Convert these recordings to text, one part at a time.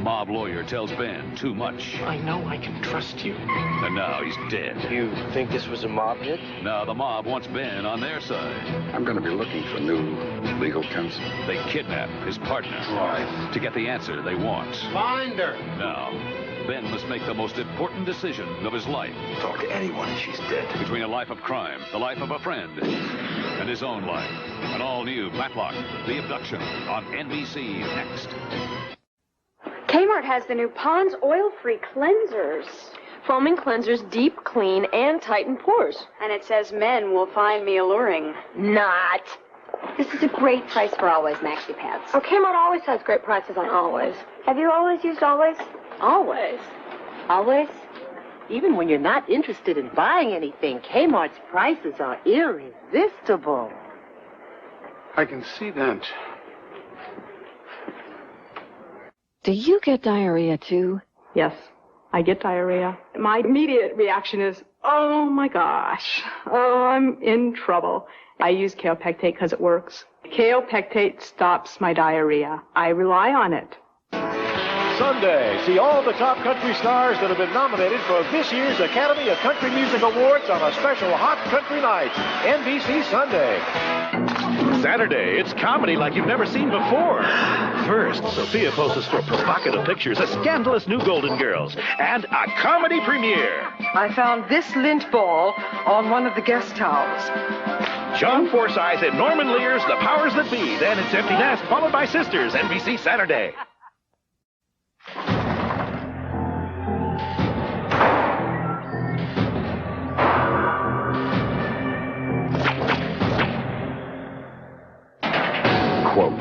mob lawyer tells Ben too much. I know I can trust you. And now he's dead. You think this was a mob hit? Now the mob wants Ben on their side. I'm going to be looking for new legal counsel. They kidnap his partner. Right. To get the answer they want. Find her. Now, Ben must make the most important decision of his life. Talk to anyone and she's dead. Between a life of crime, the life of a friend, and his own life. An all-new Matlock, The Abduction, on NBC next. Kmart has the new Pond's oil-free cleansers. Foaming cleansers, deep clean, and tighten pores. And it says men will find me alluring. Not. This is a great price for Always Maxi Pads. Oh, Kmart always has great prices on Always. Have you always used Always? Always. Always? Even when you're not interested in buying anything, Kmart's prices are irresistible. I can see that. Do you get diarrhea, too? Yes, I get diarrhea. My immediate reaction is, oh my gosh, oh, I'm in trouble. I use Kaopectate because it works. Kaopectate stops my diarrhea. I rely on it. Sunday, see all the top country stars that have been nominated for this year's Academy of Country Music Awards on a special Hot Country Night, NBC Sunday. Saturday, it's comedy like you've never seen before. First, Sophia poses for provocative pictures of scandalous new Golden Girls and a comedy premiere. I found this lint ball on one of the guest towels. John Forsythe and Norman Lear's The Powers That Be. Then it's Empty Nest, followed by Sisters, NBC Saturday. Quote,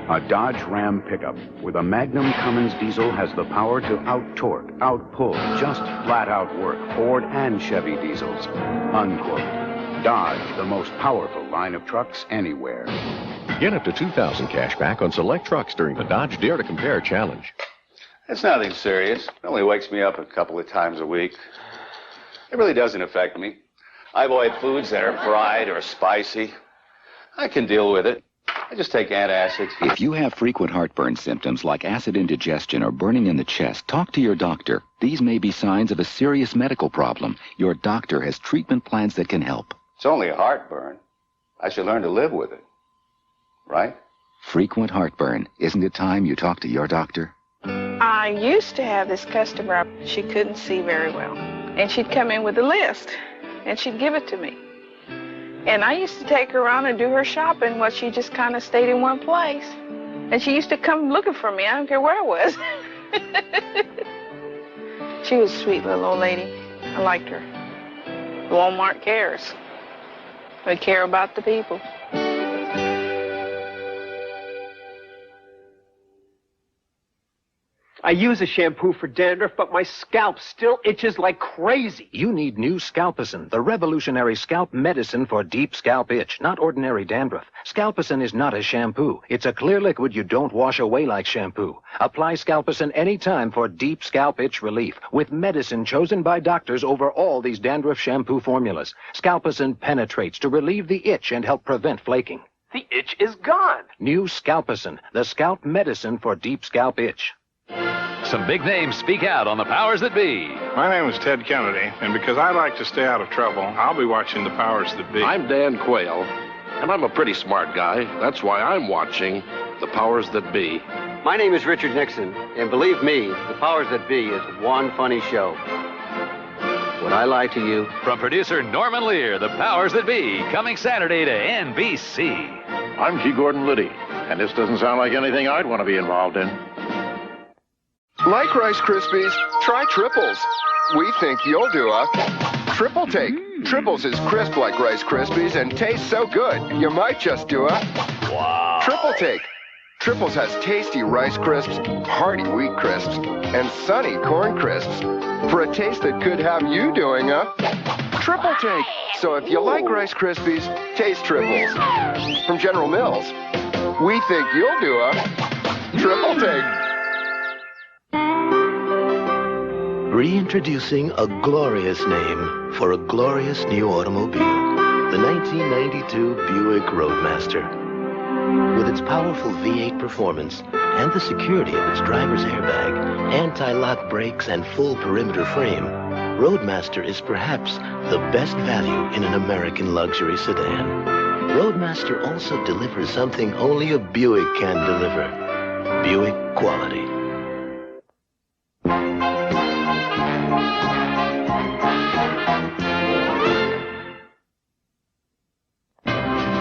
a Dodge Ram pickup with a Magnum Cummins diesel has the power to out-torque, out-pull, just flat-out work Ford and Chevy diesels. Unquote. Dodge, the most powerful line of trucks anywhere. Get up to $2,000 cash back on select trucks during the Dodge Dare to Compare Challenge. It's nothing serious. It only wakes me up a couple of times a week. It really doesn't affect me. I avoid foods that are fried or spicy. I can deal with it. I just take antacids. If you have frequent heartburn symptoms like acid indigestion or burning in the chest, talk to your doctor. These may be signs of a serious medical problem. Your doctor has treatment plans that can help. It's only a heartburn. I should learn to live with it. Right? Frequent heartburn. Isn't it time you talk to your doctor? I used to have this customer. She couldn't see very well. And she'd come in with a list, and she'd give it to me. And I used to take her around and do her shopping while she just kind of stayed in one place. And she used to come looking for me. I don't care where I was. She was a sweet little old lady. I liked her. Wal-Mart cares. They care about the people. I use a shampoo for dandruff, but my scalp still itches like crazy. You need new Scalpicin, the revolutionary scalp medicine for deep scalp itch, not ordinary dandruff. Scalpicin is not a shampoo. It's a clear liquid you don't wash away like shampoo. Apply Scalpicin anytime for deep scalp itch relief, with medicine chosen by doctors over all these dandruff shampoo formulas. Scalpicin penetrates to relieve the itch and help prevent flaking. The itch is gone. New Scalpicin, the scalp medicine for deep scalp itch. Some big names speak out on the powers that be. My name is Ted Kennedy, and because I like to stay out of trouble, I'll be watching the powers that be. I'm Dan Quayle, and I'm a pretty smart guy. That's why I'm watching the powers that be. My name is Richard Nixon, and believe me, the powers that be is one funny show. Would I lie to you? From producer Norman Lear, the powers that be, coming Saturday to NBC. I'm G. Gordon Liddy, and this doesn't sound like anything I'd want to be involved in. Like Rice Krispies, try Triples. We think you'll do a triple take. Triples is crisp like Rice Krispies and tastes so good, you might just do a triple take. Triples has tasty Rice Crisps, hearty Wheat Crisps, and sunny Corn Crisps for a taste that could have you doing a triple take. So if you like Rice Krispies, taste Triples. From General Mills, we think you'll do a triple take. Reintroducing a glorious name for a glorious new automobile. The 1992 Buick Roadmaster. With its powerful V8 performance and the security of its driver's airbag, anti-lock brakes, and full perimeter frame, Roadmaster is perhaps the best value in an American luxury sedan. Roadmaster also delivers something only a Buick can deliver. Buick quality.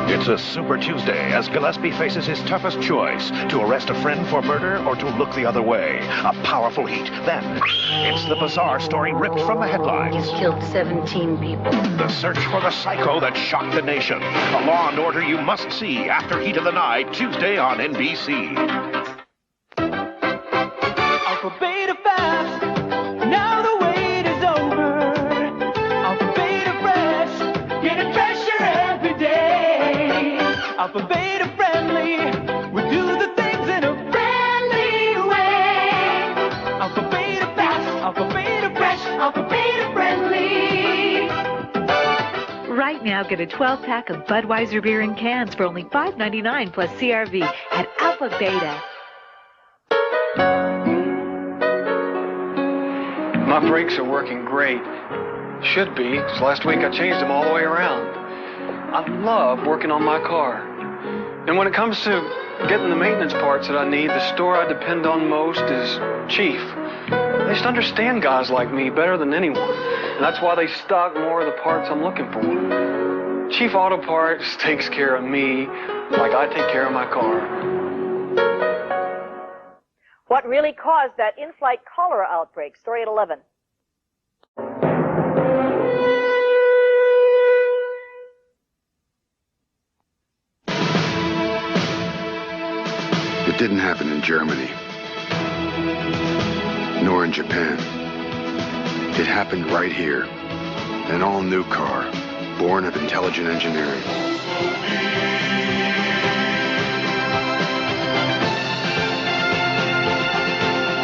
It's a Super Tuesday as Gillespie faces his toughest choice, to arrest a friend for murder or to look the other way. A powerful heat. Then, it's the bizarre story ripped from the headlines. He's killed 17 people. The search for the psycho that shocked the nation. A Law and Order you must see after Heat of the Night, Tuesday on NBC. Alpha Beta Fast, now the wait is over. Alpha Beta Fresh, getting fresher every day. Alpha Beta Friendly, we do the things in a friendly way. Alpha Beta Fast, Alpha Beta Fresh, Alpha Beta Friendly. Right now, get a 12-pack of Budweiser beer in cans for only $5.99 plus CRV at Alpha Beta. My brakes are working great. Should be, because last week I changed them all the way around. I love working on my car. And when it comes to getting the maintenance parts that I need, the store I depend on most is Chief. They just understand guys like me better than anyone. And that's why they stock more of the parts I'm looking for. Chief Auto Parts takes care of me like I take care of my car. What really caused that in-flight cholera outbreak? Story at 11. It didn't happen in Germany, nor in Japan. It happened right here. An all-new car, born of intelligent engineering.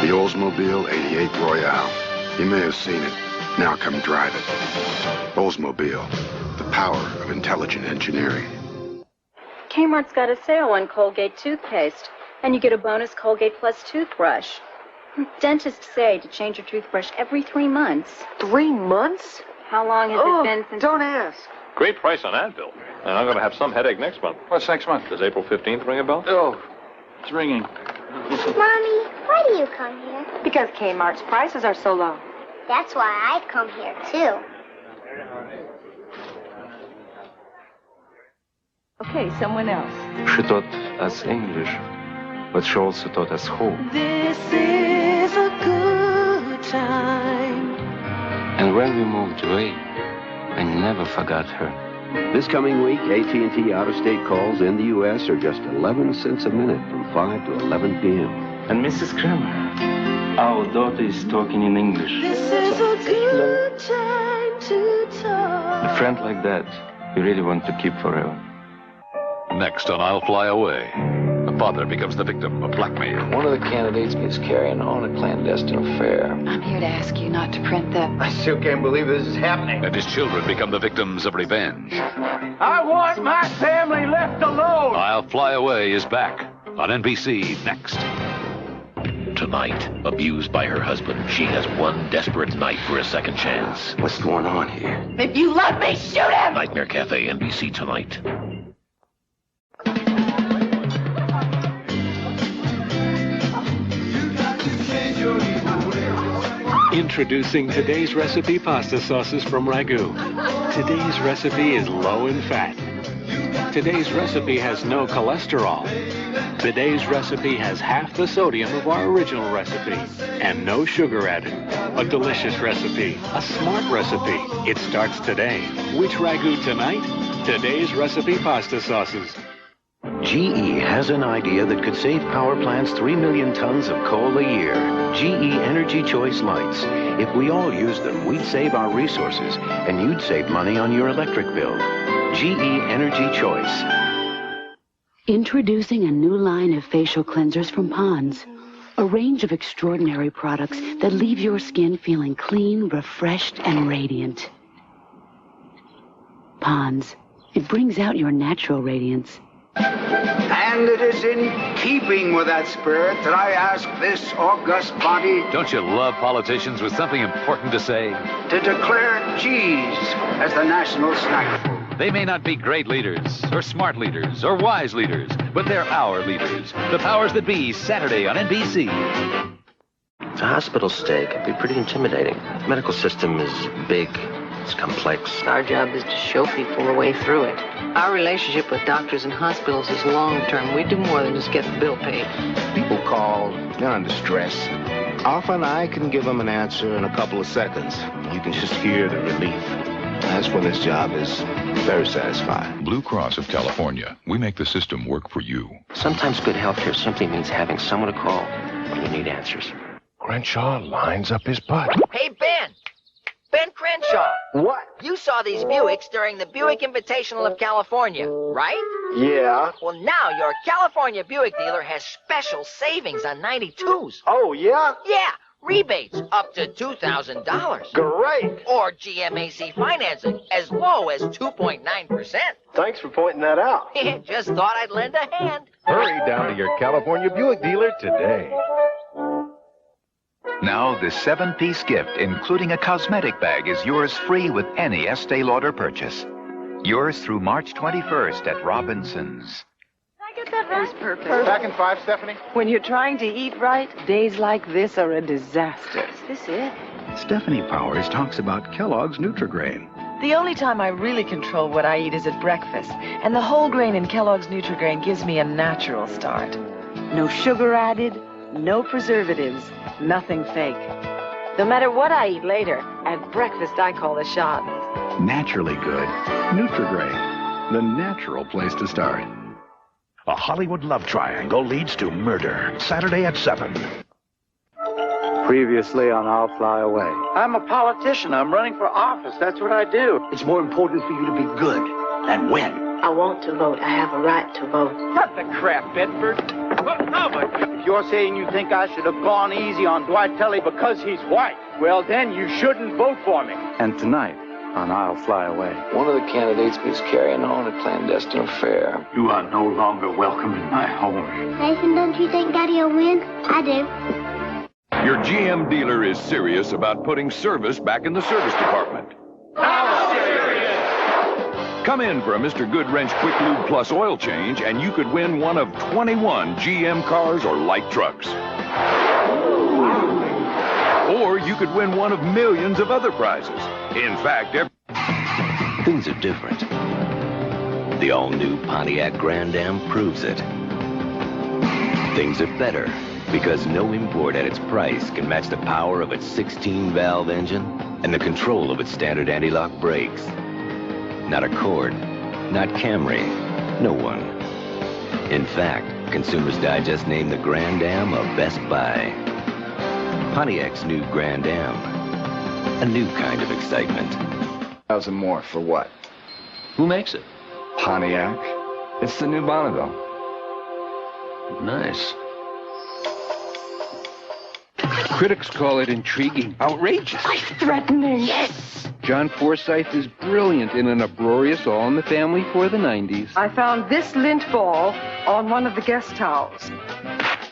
The Oldsmobile 88 Royale. You may have seen it. Now come drive it. Oldsmobile, the power of intelligent engineering. Kmart's got a sale on Colgate toothpaste, and you get a bonus Colgate Plus toothbrush. Dentists say to change your toothbrush every 3 months. 3 months? How long has it been since... Don't ask. Great price on Advil. And I'm going to have some headache next month. What's next month? Does April 15th ring a bell? Oh, it's ringing. Mommy, why do you come here? Because Kmart's prices are so low. That's why I come here, too. Okay, someone else. She taught us English, but she also taught us hope. This is a good time. And when we moved away, I never forgot her. This coming week, AT&T out-of-state calls in the U.S. are just 11 cents a minute from 5 to 11 p.m. And Mrs. Kramer, our daughter is talking in English. This is a good time to talk. A friend like that, you really want to keep forever. Next on I'll Fly Away, a father becomes the victim of blackmail. One of the candidates is carrying on a clandestine affair. I'm here to ask you not to print that. I still can't believe this is happening. And his children become the victims of revenge. I want my family left alone. I'll Fly Away is back on NBC next. Tonight, abused by her husband, she has one desperate night for a second chance. What's going on here? If you love me, shoot him! Nightmare Cafe, NBC tonight. Introducing today's recipe pasta sauces from Ragu. Today's recipe is low in fat. Today's recipe has no cholesterol. Today's recipe has half the sodium of our original recipe and no sugar added. A delicious recipe, a smart recipe. It starts today. Which Ragu tonight? Today's recipe pasta sauces. GE has an idea that could save power plants 3 million tons of coal a year. GE Energy Choice Lights. If we all used them, we'd save our resources, and you'd save money on your electric bill. GE Energy Choice. Introducing a new line of facial cleansers from Pond's. A range of extraordinary products that leave your skin feeling clean, refreshed, and radiant. Pond's. It brings out your natural radiance. And And it is in keeping with that spirit that I ask this august body Don't you love politicians with something important to say? to declare cheese as the national snack food. They may not be great leaders, or smart leaders, or wise leaders, but they're our leaders. The powers that be, Saturday on NBC. The hospital stay can be pretty intimidating. The medical system is big, it's complex. Our job is to show people the way through it. Our relationship with doctors and hospitals is long-term. We do more than just get the bill paid. People call, they're under stress. Alpha and I can give them an answer in a couple of seconds. You can just hear the relief. That's when this job is very satisfying. Blue Cross of California. We make the system work for you. Sometimes good healthcare simply means having someone to call when you need answers. Crenshaw lines up his butt. Hey, Ben! Ben Crenshaw! What? You saw these Buicks during the Buick Invitational of California, right? Yeah. Well, now your California Buick dealer has special savings on 92s. Oh, yeah? Yeah, rebates up to $2,000. Great. Or GMAC financing as low as 2.9%. Thanks for pointing that out. Just thought I'd lend a hand. Hurry down to your California Buick dealer today. Now, this 7-piece gift, including a cosmetic bag, is yours free with any Estée Lauder purchase. Yours through March 21st at Robinson's. I get that right? Perfect. Back in 5, Stephanie? When you're trying to eat right, days like this are a disaster. Is this it? Stephanie Powers talks about Kellogg's Nutri-Grain. The only time I really control what I eat is at breakfast, and the whole grain in Kellogg's Nutri-Grain gives me a natural start. No sugar added, no preservatives, nothing fake. No matter what I eat later, at breakfast I call the shots. Naturally good. Nutri-Grain, the natural place to start. A Hollywood love triangle leads to murder. Saturday at 7. Previously on I'll Fly Away. I'm a politician. I'm running for office. That's what I do. It's more important for you to be good than win. I want to vote. I have a right to vote. Cut the crap, Bedford. If you're saying you think I should have gone easy on Dwight Tully because he's white, well, then you shouldn't vote for me. And tonight on I'll Fly Away. One of the candidates was carrying on a clandestine affair. You are no longer welcome in my home. Nathan, don't you think Daddy will win? I do. Your GM dealer is serious about putting service back in the service department. How serious? Come in for a Mr. Goodwrench Quick Lube Plus oil change, and you could win one of 21 GM cars or light trucks. Or you could win one of millions of other prizes. In fact, Things are different. The all-new Pontiac Grand Am proves it. Things are better because no import at its price can match the power of its 16-valve engine and the control of its standard anti-lock brakes. Not Accord, not Camry, no one. In fact, Consumers Digest named the Grand Am a Best Buy. Pontiac's new Grand Am, a new kind of excitement. 1,000 more for what? Who makes it? Pontiac. It's the new Bonneville. Nice. Critics call it intriguing, outrageous, Life-threatening. Yes! John Forsythe is brilliant in an uproarious All in the Family for the 90s. I found this lint ball on one of the guest towels.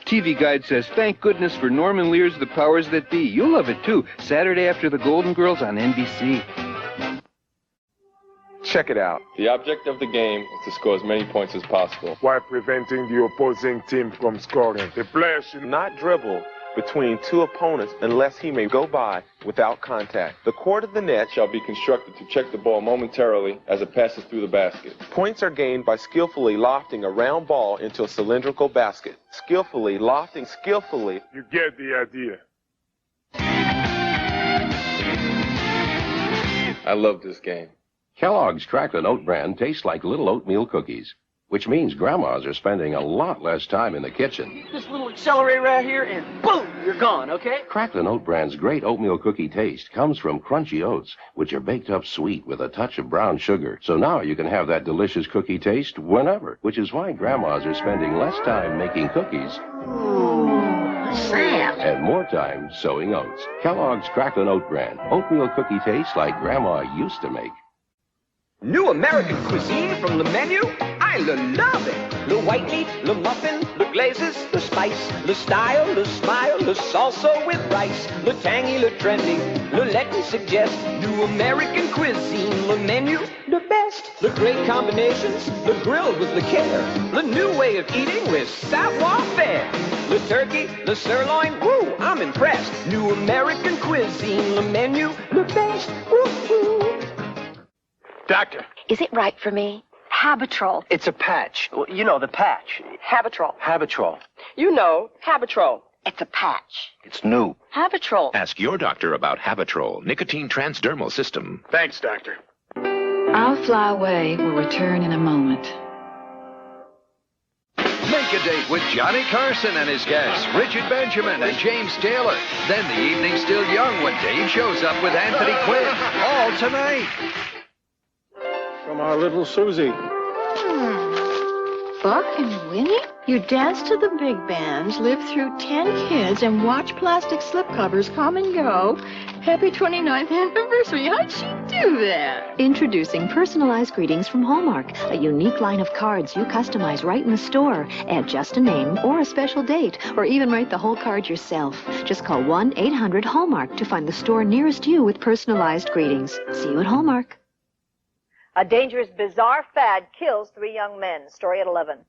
TV Guide says, thank goodness for Norman Lear's The Powers That Be. You'll love it, too. Saturday after the Golden Girls on NBC. Check it out. The object of the game is to score as many points as possible, while preventing the opposing team from scoring. The player should not dribble between two opponents unless he may go by without contact. The court of the net shall be constructed to check the ball momentarily as it passes through the basket. Points are gained by skillfully lofting a round ball into a cylindrical basket. Skillfully lofting, skillfully. You get the idea. I love this game. Kellogg's Cracklin Oat Bran tastes like little oatmeal cookies, which means grandmas are spending a lot less time in the kitchen. This little accelerator right here, and boom, you're gone, okay? Cracklin Oat Bran's great oatmeal cookie taste comes from crunchy oats, which are baked up sweet with a touch of brown sugar. So now you can have that delicious cookie taste whenever, which is why grandmas are spending less time making cookies. Sam. And more time sewing oats. Kellogg's Cracklin Oat Bran. Oatmeal cookie taste like grandma used to make. New American cuisine from the menu? I I love it. Le white meat, le muffin, le glazes, le spice, le style, le smile, le salsa with rice, le tangy, le trendy, le let me suggest, new American cuisine, le menu, the best, the great combinations, the grill with the care, the new way of eating with savoir-faire, the turkey, the sirloin, woo, I'm impressed, new American cuisine, the menu, the best, woo-hoo. Doctor. Is it right for me? Habitrol. It's a patch. You know, the patch. Habitrol. Habitrol. You know, Habitrol. It's a patch. It's new. Habitrol. Ask your doctor about Habitrol, nicotine transdermal system. Thanks, doctor. I'll fly away. We'll return in a moment. Make a date with Johnny Carson and his guests, Richard Benjamin and James Taylor. Then the evening's still young when Dave shows up with Anthony Quinn. All tonight. From our little Susie. Buck and Winnie? You dance to the big bands, live through 10 kids, and watch plastic slipcovers come and go. Happy 29th anniversary. How'd she do that? Introducing personalized greetings from Hallmark, a unique line of cards you customize right in the store. Add just a name or a special date, or even write the whole card yourself. Just call 1-800-HALLMARK to find the store nearest you with personalized greetings. See you at Hallmark. A dangerous, bizarre fad kills 3 young men. Story at 11.